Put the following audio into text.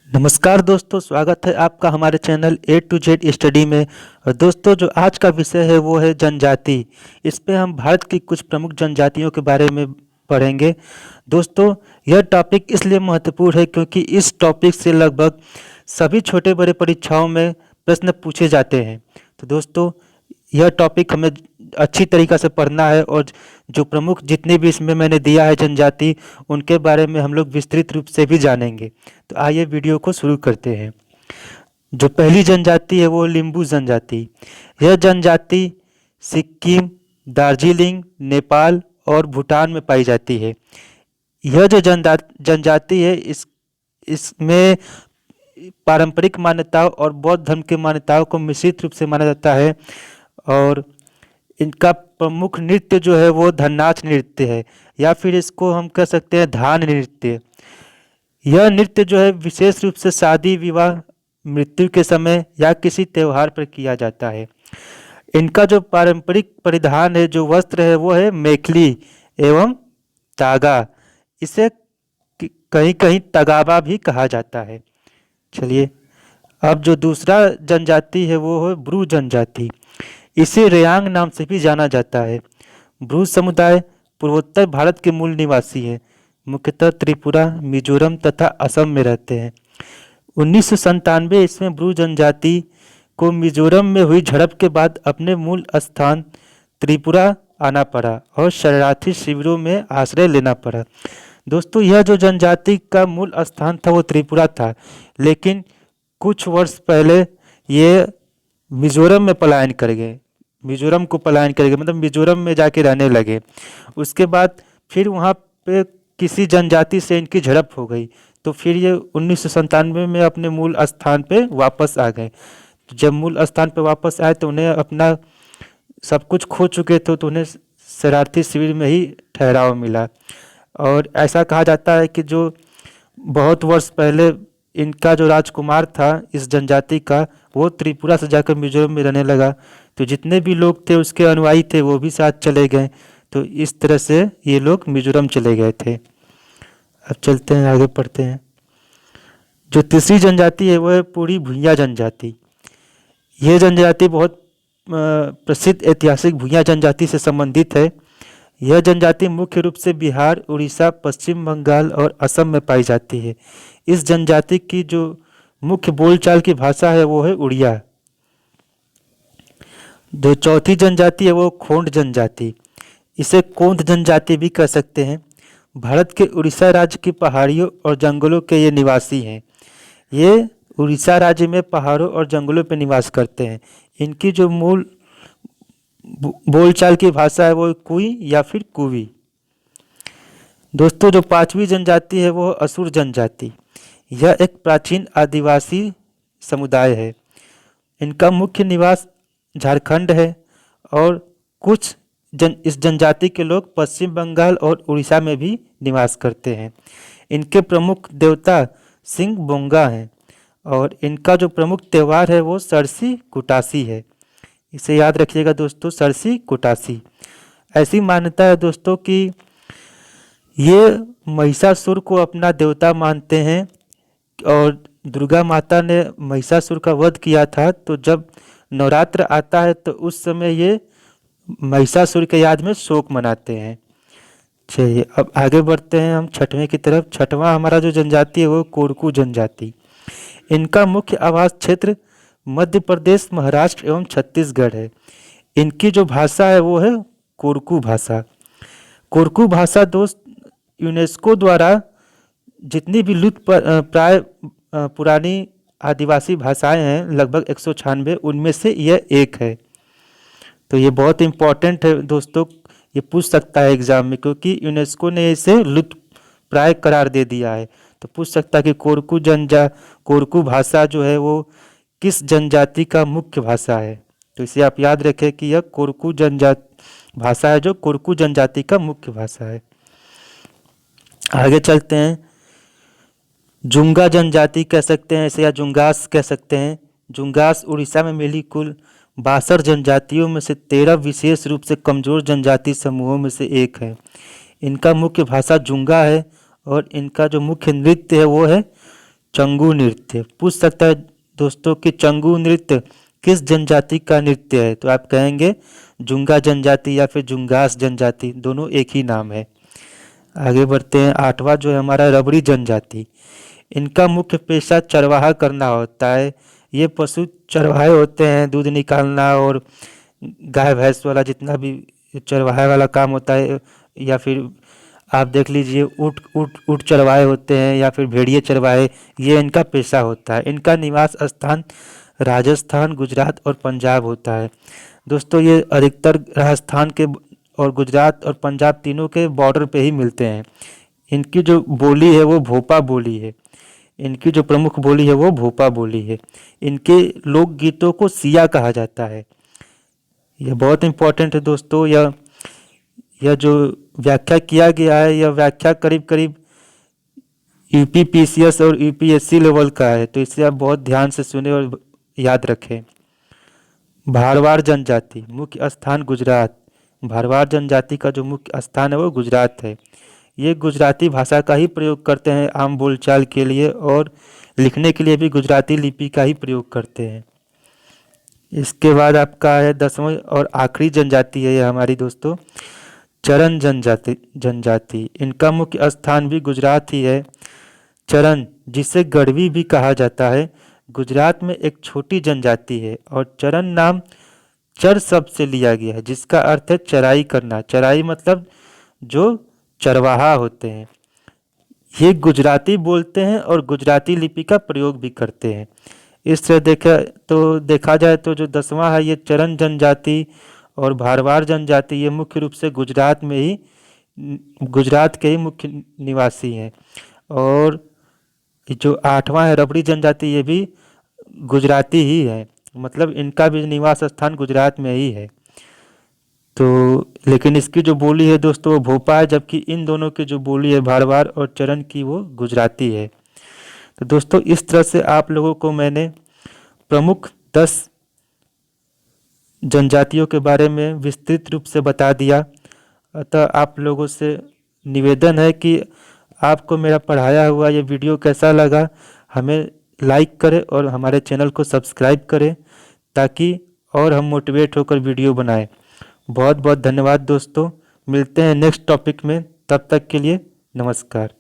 नमस्कार दोस्तों, स्वागत है आपका हमारे channel A to Z study में। और दोस्तों, जो आज का विषय है वो है जनजाति। इस पे हम भारत की कुछ प्रमुख जनजातियों के बारे में पढ़ेंगे। दोस्तों, यह टॉपिक इसलिए महत्वपूर्ण है क्योंकि इस टॉपिक से लगभग सभी छोटे बड़े परीक्षाओं में प्रश्न पूछे जाते हैं। तो दोस्तों, यह टॉपिक हमें अच्छी तरीक़ा से पढ़ना है और जो प्रमुख जितने भी इसमें मैंने दिया है जनजाति, उनके बारे में हम लोग विस्तृत रूप से भी जानेंगे। तो आइए वीडियो को शुरू करते हैं। जो पहली जनजाति है वो लिम्बू जनजाति। यह जनजाति सिक्किम, दार्जिलिंग, नेपाल और भूटान में पाई जाती है। यह जो जनजाति है इसमें पारंपरिक मान्यताओं और बौद्ध धर्म की मान्यताओं को मिश्रित रूप से माना जाता है। और इनका प्रमुख नृत्य जो है वो धन्नाच नृत्य है, या फिर इसको हम कह सकते हैं धान नृत्य। यह नृत्य जो है विशेष रूप से शादी, विवाह, मृत्यु के समय या किसी त्योहार पर किया जाता है। इनका जो पारंपरिक परिधान है, जो वस्त्र है, वो है मेखली एवं तागा। इसे कहीं कहीं तगाबा भी कहा जाता है। चलिए, अब जो दूसरा जनजाति है वो है ब्रू जनजाति। इसे रेयांग नाम से भी जाना जाता है। ब्रू समुदाय पूर्वोत्तर भारत के मूल निवासी है, मुख्यतः त्रिपुरा, मिजोरम तथा असम में रहते हैं। 1997 ईस्वी में ब्रू जनजाति को मिजोरम में हुई झड़प के बाद अपने मूल स्थान त्रिपुरा आना पड़ा और शरणार्थी शिविरों में आश्रय लेना पड़ा। दोस्तों, यह जो जनजाति का मूल स्थान था वो त्रिपुरा था, लेकिन कुछ वर्ष पहले ये मिजोरम में पलायन कर गए। मिजोरम को पलायन कर गए मतलब मिजोरम में जाके रहने लगे। उसके बाद फिर वहाँ पे किसी जनजाति से इनकी झड़प हो गई, तो फिर ये 1997 में अपने मूल स्थान पे वापस आ गए। जब मूल स्थान पे वापस आए तो उन्हें अपना सब कुछ खो चुके थे, तो उन्हें शरणार्थी शिविर में ही ठहराव मिला। और ऐसा कहा जाता है कि जो बहुत वर्ष पहले इनका जो राजकुमार था इस जनजाति का, वो त्रिपुरा से जाकर मिजोरम में रहने लगा, तो जितने भी लोग थे उसके अनुयायी थे वो भी साथ चले गए। तो इस तरह से ये लोग मिजोरम चले गए थे। अब चलते हैं, आगे पढ़ते हैं। जो तीसरी जनजाति है वो है पूरी भूइयाँ जनजाति। यह जनजाति बहुत प्रसिद्ध ऐतिहासिक भूइयाँ जनजाति से संबंधित है। यह जनजाति मुख्य रूप से बिहार, उड़ीसा, पश्चिम बंगाल और असम में पाई जाती है। इस जनजाति की जो मुख्य बोलचाल की भाषा है वो है उड़िया। जो चौथी जनजाति है वो खोंड जनजाति। इसे कोंद जनजाति भी कह सकते हैं। भारत के उड़ीसा राज्य की पहाड़ियों और जंगलों के ये निवासी हैं। ये उड़ीसा राज्य में पहाड़ों और जंगलों पर निवास करते हैं। इनकी जो मूल बोलचाल की भाषा है वो कुई या फिर कुवी। दोस्तों, जो पांचवी जनजाति है वो असुर जनजाति। यह एक प्राचीन आदिवासी समुदाय है। इनका मुख्य निवास झारखंड है और कुछ इस जनजाति के लोग पश्चिम बंगाल और उड़ीसा में भी निवास करते हैं। इनके प्रमुख देवता सिंह बोंगा हैं और इनका जो प्रमुख त्यौहार है वो सरसी कुटासी है। इसे याद रखिएगा दोस्तों, सरसी कुटासी। ऐसी मान्यता है दोस्तों कि ये महिषासुर को अपना देवता मानते हैं और दुर्गा माता ने महिषासुर का वध किया था, तो जब नवरात्र आता है तो उस समय ये महिषासुर के याद में शोक मनाते हैं। चलिए, अब आगे बढ़ते हैं हम छठवें की तरफ। छठवां हमारा जो जनजाति है वो कोरकू जनजाति। इनका मुख्य आवास क्षेत्र मध्य प्रदेश, महाराष्ट्र एवं छत्तीसगढ़ है। इनकी जो भाषा है वो है कोरकू भाषा। कोरकू भाषा दोस्त यूनेस्को द्वारा जितनी भी लुप्त प्राय पुरानी आदिवासी भाषाएं हैं, लगभग 196, उनमें से यह एक है। तो ये बहुत इम्पोर्टेंट है दोस्तों, ये पूछ सकता है एग्जाम में, क्योंकि यूनेस्को ने इसे लुप्त प्राय करार दे दिया है। तो पूछ सकता है कि कोरकू भाषा जो है वो किस जनजाति का मुख्य भाषा है। तो इसे आप याद रखें कि यह कोरकू जनजाति भाषा है, जो कोरकू जनजाति का मुख्य भाषा है। आगे चलते हैं। जुंगा जनजाति कह सकते हैं इसे, या जुंगास कह सकते हैं। जुंगास उड़ीसा में मिली कुल 62 जनजातियों में से 13 विशेष रूप से कमजोर जनजाति समूहों में से एक है। इनका मुख्य भाषा जुंगा है और इनका जो मुख्य नृत्य है वो है चंगू नृत्य। पूछ सकता है दोस्तों कि चंगू नृत्य किस जनजाति का नृत्य है, तो आप कहेंगे जुंगा जनजाति या फिर जुंगास जनजाति, दोनों एक ही नाम है। आगे बढ़ते हैं। आठवां जो है हमारा रबड़ी जनजाति। इनका मुख्य पेशा चरवाहा करना होता है। ये पशु चरवाहे होते हैं, दूध निकालना और गाय भैंस वाला जितना भी चरवाहे वाला काम होता है, या फिर आप देख लीजिए ऊँट ऊँट ऊँट चरवाहे होते हैं या फिर भेड़िए चरवाहे, ये इनका पेशा होता है। इनका निवास स्थान राजस्थान, गुजरात और पंजाब होता है। दोस्तों ये अधिकतर राजस्थान के और गुजरात और पंजाब तीनों के बॉर्डर पे ही मिलते हैं। इनकी जो बोली है वो भोपा बोली है। इनकी जो प्रमुख बोली है वो भोपा बोली है। इनके लोकगीतों को सिया कहा जाता है। यह बहुत इम्पोर्टेंट है दोस्तों। यह जो व्याख्या किया गया है, यह व्याख्या करीब करीब यूपीपीसीएस और यूपीएससी लेवल का है, तो इसे आप बहुत ध्यान से सुने और याद रखें। भारवार जनजाति, मुख्य स्थान गुजरात। भारवार जनजाति का जो मुख्य स्थान है वो गुजरात है। ये गुजराती भाषा का ही प्रयोग करते हैं आम बोलचाल के लिए, और लिखने के लिए भी गुजराती लिपि का ही प्रयोग करते हैं। इसके बाद आपका है 10वां और आखिरी जनजाति है ये हमारी दोस्तों, चरण जनजाति। इनका मुख्य स्थान भी गुजरात ही है। चरण, जिसे गढ़वी भी कहा जाता है, गुजरात में एक छोटी जनजाति है और चरण नाम चर शब्द से लिया गया है, जिसका अर्थ है चराई करना। चराई मतलब जो चरवाहा होते हैं। ये गुजराती बोलते हैं और गुजराती लिपि का प्रयोग भी करते हैं। इस तरह देखा जाए तो जो 10वां है ये चरण जनजाति और भारवार जनजाति, ये मुख्य रूप से गुजरात के ही मुख्य निवासी हैं। और जो 8वां है रबड़ी जनजाति, ये भी गुजराती ही है, मतलब इनका भी निवास स्थान गुजरात में ही है। तो लेकिन इसकी जो बोली है दोस्तों वो भोपा है, जबकि इन दोनों की जो बोली है भारवार और चरण की वो गुजराती है। तो दोस्तों इस तरह से आप लोगों को मैंने प्रमुख 10 जनजातियों के बारे में विस्तृत रूप से बता दिया। अतः आप लोगों से निवेदन है कि आपको मेरा पढ़ाया हुआ ये वीडियो कैसा लगा, हमें लाइक करें और हमारे चैनल को सब्सक्राइब करें, ताकि और हम मोटिवेट होकर वीडियो बनाएं। बहुत बहुत धन्यवाद दोस्तों। मिलते हैं नेक्स्ट टॉपिक में, तब तक के लिए नमस्कार।